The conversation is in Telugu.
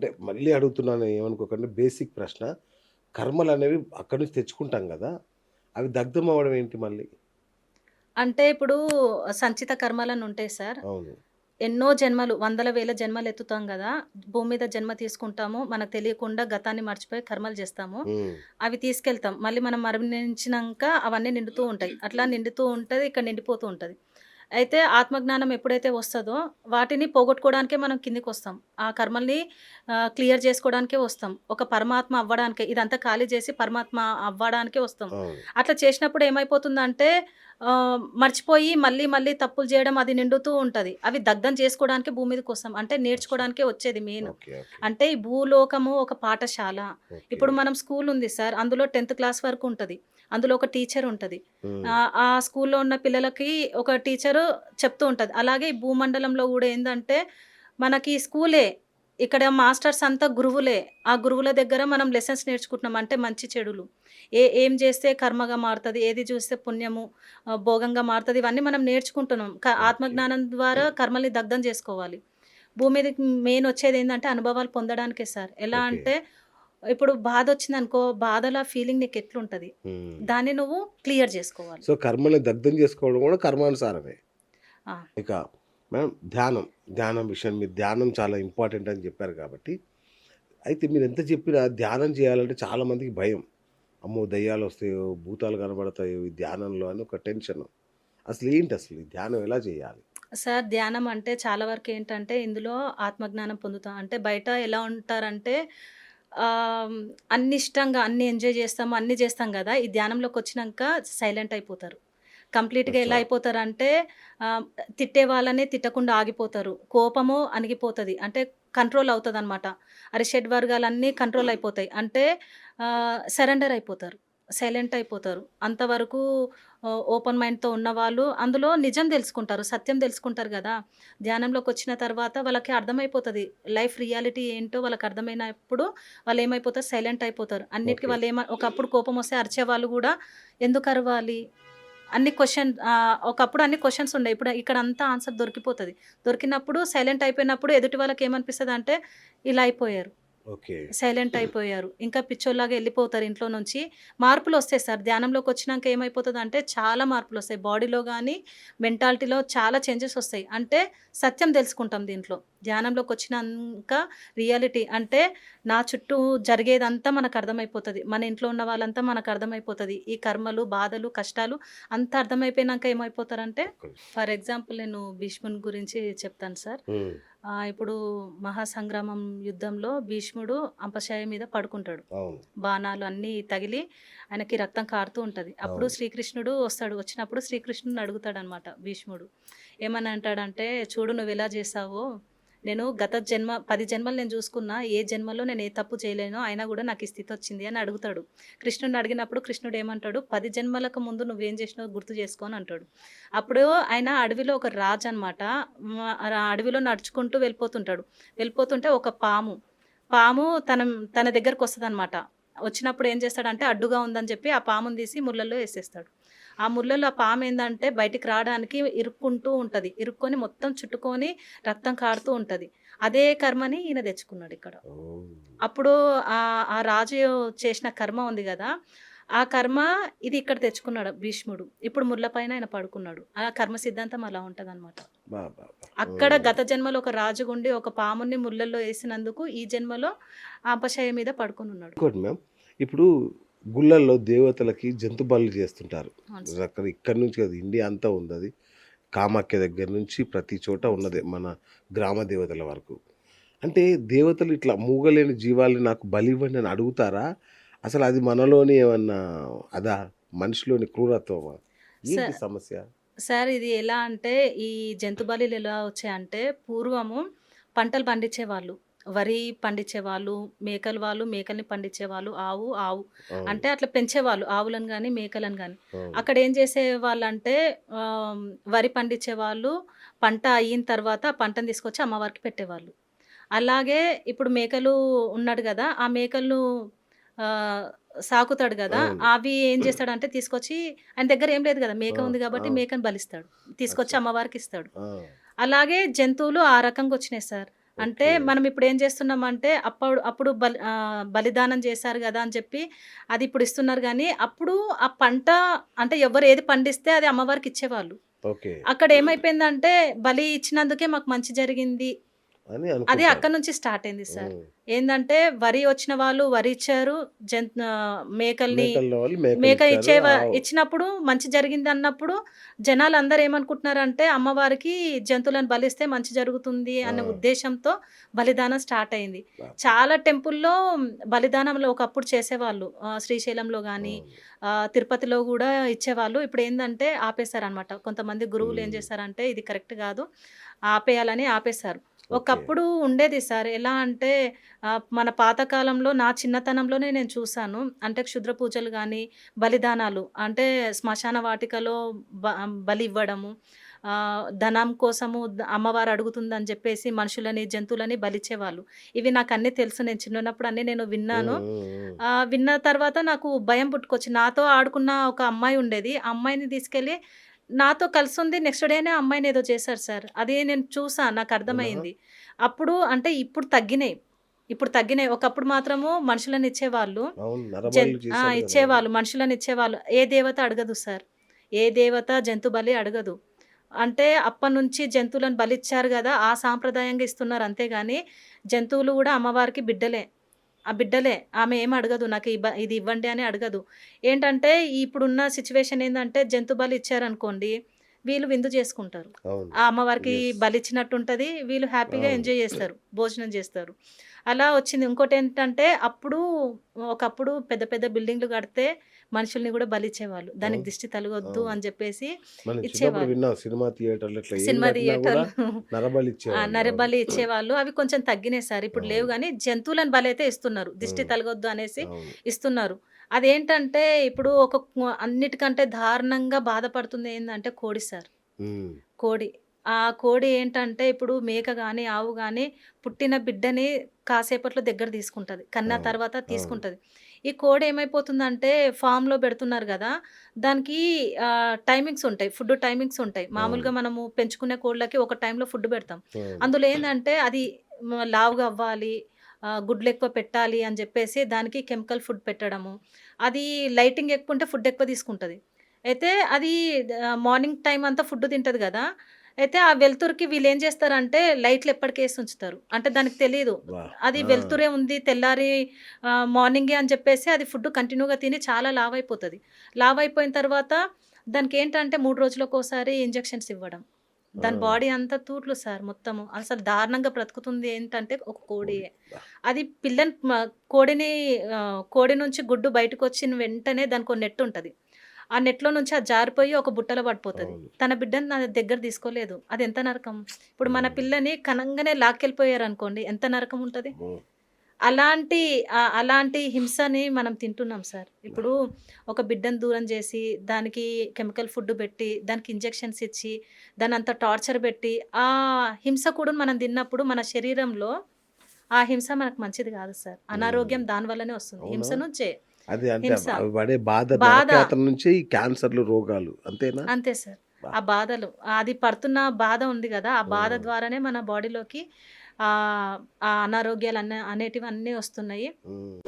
అంటే మళ్ళీ అడుగుతున్నాను ఏమనుకోకండి. బేసిక్ ప్రశ్న. కర్మలనేవి అక్కడి నుంచి తెచ్చుకుంటాం గదా! అవి దగ్ధం అవ్వడం ఏంటి మళ్ళీ? అంటే ఇప్పుడు సంచిత కర్మలనుంటాయి సార్. అవును. ఎన్నో జన్మలు, వందల, వేల జన్మలెత్తుతాం గదా! భూమి మీద జన్మ తీసుకుంటాము. మనకు తెలియకుండా గతాన్ని మర్చిపోయి కర్మలు జేస్తాము. హ్మ్. అవి తీసుకెళ్తాం. మళ్ళీ మనం మరణించినంక అవన్నీ నిండుతూ ఉంటాయి. అట్లా నిండుతూ ఉంటది. ఇక్కడ నిండిపోతూ ఉంటది. అయితే ఆత్మజ్ఞానం ఎప్పుడైతే వస్తదో, వాటిని పోగొట్టుకోవడానికే మనం కిందకొస్తాం. ఆ కర్మల్ని క్లియర్ జేసుకోవడానికే వస్తాం. ఒక పరమాత్మ అవ్వడానికే. ఇదంతా ఖాళీ జేసి పరమాత్మ అవ్వడానికే వస్తాం. అవును. అట్లా చేసినప్పుడు ఏమైపోతుందంటే మర్చిపోయి మళ్ళీ మళ్ళీ తప్పులు జేయడం అది నిండుతూ ఉంటది. అవి దగ్ధం చేసుకోవడానికే భూమి మీదకొస్తాం. అంటే అచ్చా! నేర్చుకోవడానికే వచ్చేది మెయిన్. ఓకే. ఓకే. అంటే ఈ భూలోకము ఒక పాఠశాల. ఓకే. ఇప్పుడు మనం స్కూల్ ఉంది సార్. అందులో 10థ్ క్లాస్ వరకు ఉంటది. అందులో ఒక టీచర్ ఉంటది. హ్మ్. ఆ స్కూల్‌లో ఉన్న పిల్లలకి ఒక టీచరు చెప్తూ ఉంటది. అలాగే ఈ భూమండలంలో గూడా ఏందంటే మనకి స్కూలే. ఇక్కడ మాస్టర్స్ అంతా గురువులే. ఆ గురువుల దగ్గర మనం లెసన్స్ నేర్చుకుంటున్నాం. అంటే మంచి చెడులు. ఏం జేస్తే కర్మగా మారుతది, ఏది జూస్తే పుణ్యము భోగంగా మారుతది. ఇవన్నీ మనం నేర్చుకుంటున్నాం. ఓకే. ఆత్మజ్ఞానం ద్వారా కర్మల్ని దగ్ధం జేసుకోవాలి. భూమి మీదకి మెయిన్ వచ్చేదేందంటే అనుభవాలు పొందడానికే సార్. ఎలా ఓకే. అంటే ఇప్పుడు బాధొచ్చిందనుకో, బాధలో ఆ ఫీలింగ్ నీకెట్లుంటది? హ్మ్. దాన్ని నువ్వు క్లియర్ జేసుకోవాలి. సో, కర్మల్ని దగ్ధం చేసుకోవడం గూడా కర్మానుసారమే. ఆ! ఇక మేడం ధ్యానం. ధ్యానం విషయం మీరు ధ్యానం చాలా ఇంపార్టెంట్ అని చెప్పారు కాబట్టి, అయితే మీరెంత చెప్పినా ధ్యానం చేయాలంటే చాలా మందికి భయం. అమ్మో! దెయ్యాలొస్తాయో, భూతాలు కనబడతాయో ఈ ధ్యానంలో అని ఒక టెన్షన్. అసలేంటసలు ఈ ధ్యానం ఎలా చేయాలి? సార్ ధ్యానం అంటే చాలా వరకేంటంటే ఇందులో ఆత్మజ్ఞానం పొందుతాం. అంటే బయట ఎలా ఉంటారంటే ఆహ్, అన్ని ఇష్టంగా అన్నీ ఎంజాయ్ జేస్తాము, అన్నీ జేస్తాం గదా! ఈ ధ్యానంలోకొచ్చినంక సైలెంట్ అయిపోతారు. కంప్లీట్‌గా ఎలా అచ్చా! అయిపోతారంటే ఆహ్, తిట్టే వాళ్ళని తిట్టకుండా ఆగిపోతారు. కోపము అణిగిపోతది. అంటే కంట్రోల్ అవుతదనమాట. షడ్ వర్గాలన్నీ కంట్రోల్ అయిపోతాయి. అంటే సరెండర్ అయిపోతారు. సైలెంట్ అయిపోతారు. అంతవరకు ఓపెన్ మైండ్‌తో ఉన్నవాళ్ళు అందులో నిజం దెలుసుకుంటారు. సత్యం దెలుసుకుంటారు గదా! ధ్యానంలోకొచ్చిన తర్వాత వాళ్ళకి అర్థమైపోతది. లైఫ్ రియాలిటీ ఏంటో వాళ్ళకర్థమైనప్పుడు వాళ్ళేమైపోతారు సైలెంట్ అయిపోతారు. అన్నిటికి ఓకే. ఒకప్పుడు కోపమొస్తే అరిచేవాళ్ళు గూడా ఎందుకరవాలి? ఒకప్పుడు అన్ని క్వెషన్స్ ఉండే. ఇప్పుడు ఇక్కడంతా ఆన్సర్ దొరికిపోతది. దొరికినప్పుడు సైలెంట్ అయిపోయినప్పుడు ఎదుటి వాళ్ళకేమనిపిస్తదంటే ఇలా అయిపోయారు. ఓకే. సైలెంట్ అయిపోయారు. ఇంకా పిచ్చోల్లాగా ఎళ్ళిపోతారు ఇంట్లో నుంచి. మార్పులొస్తాయి సార్. ధ్యానంలోకొచ్చినాక ఏమైపోతదంటే చాలా మార్పులొస్తాయి. బాడీలో గాని, మెంటాలిటీలో చాలా చేంజెస్ ఒస్తాయి. అంటే సత్యం దెలుసుకుంటాం దీంట్లో. ధ్యానంలోకొచ్చినంక రియాలిటీ అంటే నా చుట్టూ జరిగేదంతా మనకర్థమైపోతది. మన ఇంట్లో ఉన్న వాళ్ళంతా మనకర్థమైపోతది. ఈ కర్మలు, బాధలు, కష్టాలు అంతా అర్థమైపోయినంక ఏమైపోతారంటే ఒక్క నిమిషం. ఫర్ ఎగ్జాంపుల్ నేను భీష్ముని గురించి చెప్తాను సార్. హ్మ్. ఇప్పుడు మహాసంగ్రామం యుద్ధంలో భీష్ముడు అంపశయ్య మీద పడుకుంటాడు. అవును. బాణాలు అన్నీ తగిలి ఆయనకి రక్తం కారుతూ ఉంటది. అప్పుడు అవును. శ్రీకృష్ణుడు వస్తాడు. వచ్చినప్పుడు శ్రీకృష్ణుడిని అడుగుతాడనమాట భీష్ముడు. ఏమని అంటాడంటే, "చూడు నువ్వెలా చేశావో, నేను గత జన్మ 10 జన్మలు నేను చూసుకున్నా. ఏ జన్మలో నేను ఏ తప్పు చేయలేనో అయినా గూడా నాకు ఈ స్థితొచ్చింది" అని అడుగుతాడు. కృష్ణుడిని అడిగినప్పుడు కృష్ణుడు ఏమంటాడు, "10 జన్మలకు ముందు నువ్వేం చేసినావో గుర్తు చేసుకో" అని అంటాడు. అప్పుడు ఆయన అడవిలో ఒక రాజనమాట. అడవిలో నడుచుకుంటూ వెళ్ళిపోతుంటాడు. వెళ్ళిపోతుంటే ఒక పాము, పాము తన దగ్గరకొస్తదనమాట. వచ్చినప్పుడు ఏం చేస్తాడంటే అడ్డుగా ఉందని చెప్పి ఆ పాముని తీసి ముళ్ళలో ఏసేస్తాడు. ఆ ముళ్ళలో ఆ పామేందంటే బయటికి రాడానికి ఇరుక్కుంటూ ఉంటది. ఇరుక్కొని మొత్తం చుట్టుకొని రక్తం కారుతూ ఉంటది. అదే కర్మని ఈయన తెచ్చుకున్నాడిక్కడ. ఓహ్! అప్పుడు ఆ రాజు చేసిన కర్మ ఉంది గదా! ఆ కర్మ ఇది ఇక్కడ తెచ్చుకున్నాడు భీష్ముడు. ఇప్పుడు ముళ్ళ పైన ఆయన పడుకున్నాడు. ఆ కర్మ సిద్ధాంతం అలా ఉంటదనమాట. అబ్బబ్బబ్బా! అక్కడ హ్మ్. గత జన్మలో ఒక రాజుగుండి ఒక పాముని ముళ్ళల్లో ఏసినందుకు ఈ జన్మలో ఆపశయ్య మీద పడుకొనున్నాడు. ఇంకోటి మ్యామ్, ఇప్పుడు గుళ్ళల్లో దేవతలకి జంతు బలులు చేస్తుంటారు. అవును సార్. ఇక్కడి నుంచి కాదు ఇండియా అంతా ఉందది. కామాఖ్య దగ్గర నుంచి ప్రతి చోట అవును సార్. ఉన్నదే మన గ్రామ దేవతల వరకు. అంటే దేవతలు ఇట్లా మూగలేని జీవాల్ని నాకు బలివ్వండి అని అడుగుతారా? అసలు అది మనలోని ఏమన్నా అదా? మనిషిలోని క్రూరత్వమా? స ఏంటి సమస్య? సార్ ఇది ఎలా అంటే ఈ జంతు బలులు ఎలా వచ్చాయంటే పూర్వము పంటలు పండించేవాళ్ళు. వరి పండించేవాళ్ళు, మేకల్ని పండించేవాళ్ళు. ఆవు అవును. అంటే అట్లా పెంచేవాళ్ళు ఆవులను గాని, మేకలను గాని. అవును. అక్కడ ఏం చేసేవాళ్ళంటే ఆహ్, వరి పండించేవాళ్ళు పంట అయిన తర్వాత ఆ పంటను తీసుకొచ్చి అమ్మవారికి పెట్టేవాళ్ళు. అలాగే ఇప్పుడు మేకలు ఉన్నాడు గదా! ఆ మేకలను ఆహ్, సాకుతాడు గదా! అవును. అవి ఏం చేస్తాడంటే తీసుకొచ్చి ఆయన దగ్గర ఏం లేదు గదా! ఆ! మేక ఉంది గాబట్టి అవును. మేకని బలిస్తాడు. తీసుకొచ్చి అచ్చా! అమ్మవారికిస్తాడు. ఆ! అలాగే జంతువులు ఆ రకంగా వచ్చినాయి సార్. అంటే ఓకే. మనం ఇప్పుడు ఏం చేస్తున్నామంటే అప్పుడు బలిదానం చేశారు గదా! అని చెప్పి అది ఇప్పుడు ఇస్తున్నారు గానీ, అప్పుడు ఆ పంట అంటే ఎవరు ఏది పండిస్తే అది అమ్మవారికి ఇచ్చేవాళ్ళు. ఓకే. అక్కడ ఏమైపోయిందంటే బలి ఇచ్చినందుకే మాకు మంచి జరిగింది. అని అది అనుకుంటారు. అక్కడి నుంచి స్టార్ట్ అయింది సార్. హ్మ్. ఏందంటే వరి వచ్చిన వాళ్ళు వరి ఇచ్చారు. మేకల్ని మేకల వాళ్ళు మేక మేకలిచ్చారు. ఆవు ఇచ్చినప్పుడు మంచి జరిగిందన్నప్పుడు జనాలందరూ ఏమనుకుంటున్నారంటే అమ్మవారికి జంతువులను బలిస్తే మంచి జరుగుతుంది ఆ! అనే ఉద్దేశంతో బలిదానం స్టార్ట్ అయింది. అబ్బా! చాలా టెంపుల్‌లో బలిదానంలో ఒకప్పుడు చేసేవాళ్ళు. శ్రీశైలంలో గాని, అవును. తిరుపతిలో గూడా ఇచ్చేవాళ్ళు. ఇప్పుడేందంటే ఆపేశారనమాట. కొంతమంది గురువులు ఏం హ్మ్. చేశారంటే ఇది కరెక్ట్ గాదు. ఆపేయాలని ఆపేశారు. ఓకే. ఒకప్పుడు ఉండేది సార్. ఎలా అంటే మన పాతకాలంలో నా చిన్నతనంలోనే నేను చూసాను. అంటే క్షుద్ర పూజలు గాని, బలిదానాలు అంటే శ్మశాన వాటికలో బ బలి ఇవ్వడము. ధనం కోసము అమ్మవారు అడుగుతుందని జెప్పేసి మనుషులని, జంతువులని బలిచ్చేవాళ్ళు. ఇవి నాకన్నీ తెలుసు. నేను చిన్నగున్నప్పుడు అన్నీ నేను విన్నాను. హ్మ్. హ్మ్. హ్మ్. విన్న తర్వాత నాకు భయం పుట్టుకొచ్చింది. నాతో ఆడుకున్న ఒక అమ్మాయి ఉండేది. ఆ అమ్మాయిని తీసుకెళ్ళి నాతో కలిసుంది. నెక్స్ట్ డేనే ఆ అమ్మాయిని ఏదో చేశారు సార్. అది నేను చూసా. అవునా? నాకర్థమైంది. అప్పుడు అంటే ఇప్పుడు తగ్గినయి. ఇప్పుడు తగ్గినయి. ఒకప్పుడు మాత్రము మనుషులనిచ్చేవాళ్ళు. అవును. నరబలులు చేశారు గదా! అవును. ఇచ్చేవాళ్ళు. మనుషులనిచ్చేవాళ్ళు. ఏ దేవత అడగదు సార్. ఏ దేవత జంతు బలి అడగదు. అంటే అప్పటినుంచి జంతువులను బలిచ్చారు గదా! ఆ సాంప్రదాయంగా ఇస్తున్నారు అంతే గాని, జంతువులు గూడా అమ్మవారికి బిడ్డలే. ఆ బిడ్డలే. ఆమె ఏమి అడగదు. నాకు ఇది ఇవ్వండి అని అడగదు. ఏంటంటే ఇప్పుడున్న సిట్యుయేషన్ ఏందంటే జంతు బలి ఇచ్చారనుకోండి, వీళ్ళు విందు చేసుకుంటారు. అవును. ఆ అమ్మవారికి యెస్. బలిచ్చినట్టుంటది. వీళ్ళు హ్యాపీగా అవును. ఎంజాయ్ చేస్తారు. భోజనం చేస్తారు. అలా వచ్చింది. ఇంకోటేంటంటే ఒకప్పుడు పెద్ద పెద్ద బిల్డింగ్‌లు కడితే మనుషుల్ని గూడా బలిచ్చేవాళ్ళు. దానికి అవును. దిష్టి తలగొద్దు అవును. అని జెప్పేసి మనం చిన్నప్పుడు ఇచ్చేవాళ్ళు. విన్నాం సినిమా థియేటర్‌లో ఇట్లా ఏం సినిమా కట్టినా గూడా థియేటర్లు నరబలిచ్చేవాళ్ళు. అవును. నరబలి ఇచ్చేవాళ్ళు. అవి కొంచెం తగ్గినాయి సార్. ఇప్పుడు లేవు అవును. గానీ, జంతువులను బలైతే ఇస్తున్నారు. దిష్టి హ్మ్. తలగొద్దు అనేసి అవును. ఇస్తున్నారు. అదేంటంటే, ఇప్పుడు అన్నిటికంటే దారుణంగా బాధపడుతుంది ఏందంటే కోడి సార్. హ్మ్. కోడి. ఆ కోడి ఏంటంటే, ఇప్పుడు మేక గాని, ఆవు గాని పుట్టిన బిడ్డని కాసేపట్లో దగ్గర తీసుకుంటది. కన్న అవును. తర్వాత అవును. తీసుకుంటది. ఈ కోడి ఏమైపోతుందంటే, ఫార్మ్‌లో పెడుతున్నారు గదా! దానికి టైమింగ్స్ ఉంటాయి. ఫుడ్ టైమింగ్స్ ఉంటాయి. అవును. మామూలుగా మనము పెంచుకునే కోళ్ళకి ఒక టైంలో ఫుడ్ పెడతాం. అవును. అందులో ఏందంటే, అది లావుగా అవ్వాలి, గుడ్లెక్కువ పెట్టాలి అని జెప్పేసి దానికి కెమికల్ ఫుడ్ పెట్టడము. అది లైటింగ్ ఎక్కువుంటే ఫుడ్ ఎక్కువ తీసుకుంటది. అయితే అది మార్నింగ్ టైమ్ అంతా ఫుడ్ తింటది గదా! అయితే ఆ వెలుతురుకి వీళ్ళేం జేస్తారంటే లైట్లు ఎప్పటికేసి ఉంచుతారు. అంటే దానికి తెలీదు. అబ్బా! అది ఆ! వెలుతురే ఉంది తెల్లారి మార్నింగే అని జెప్పేసి అది ఫుడ్ కంటిన్యూగా తిని చాలా లావయిపోతది. లావయిపోయిన తర్వాత దానికేంటంటే 3 రోజులకోసారి ఇంజెక్షన్స్ ఇవ్వడం. ఆ! దాని బాడీ అంతా తూట్లు సార్ మొత్తము. అసలు దారుణంగా బ్రతుకుతుంది ఏంటంటే ఒక కోడి. కోడియే. అబ్బా! అది పిల్లని కోడిని కోడి నుంచి గుడ్డు బయటకొచ్చిన వెంటనే దానికో నెట్టుంటది. ఆ నెట్‌లో నుంచి అది జారిపోయి ఒక బుట్టలో పడిపోతది. అవును. తన బిడ్డని నా దగ్గర తీసుకోలేదు. అదెంత నరకం. ఇప్పుడు మన హ్మ్. పిల్లని కనంగానే లాక్కెళ్ళిపోయారనుకోండి ఎంత నరకం ఉంటది. అమ్మో! అలాంటి అలాంటి హింసని మనం తింటున్నాం సార్. ఇప్పుడు ఒక బిడ్డని దూరం జేసి, దానికి కెమికల్ ఫుడ్ బెట్టి, దానికి ఇంజెక్షన్స్ ఇచ్చి, దాన్నంత టార్చర్ బెట్టి, ఆ హింస కూడా మనం తిన్నప్పుడు మన శరీరంలో ఆ హింస మనకు మంచిది గాదు సార్. హ్మ్. అనారోగ్యం దాని వల్లనే వస్తుంది. అవునా? హింస నుంచే. అది అంటే హింస. అవి పడే బాధ బాధ. నరకయాతన నుంచే ఈ క్యాన్సర్‌లు, రోగాలు అంతేనా? అంతే సార్. అబ్బా! ఆ బాధలు. అది పడుతున్న బాధ ఉంది గదా! ఆ బాధ హ్మ్. ద్వారానే మన బాడీలోకి ఆ అనారోగ్యాలు అనేటివన్నీ వస్తున్నాయి. హ్మ్.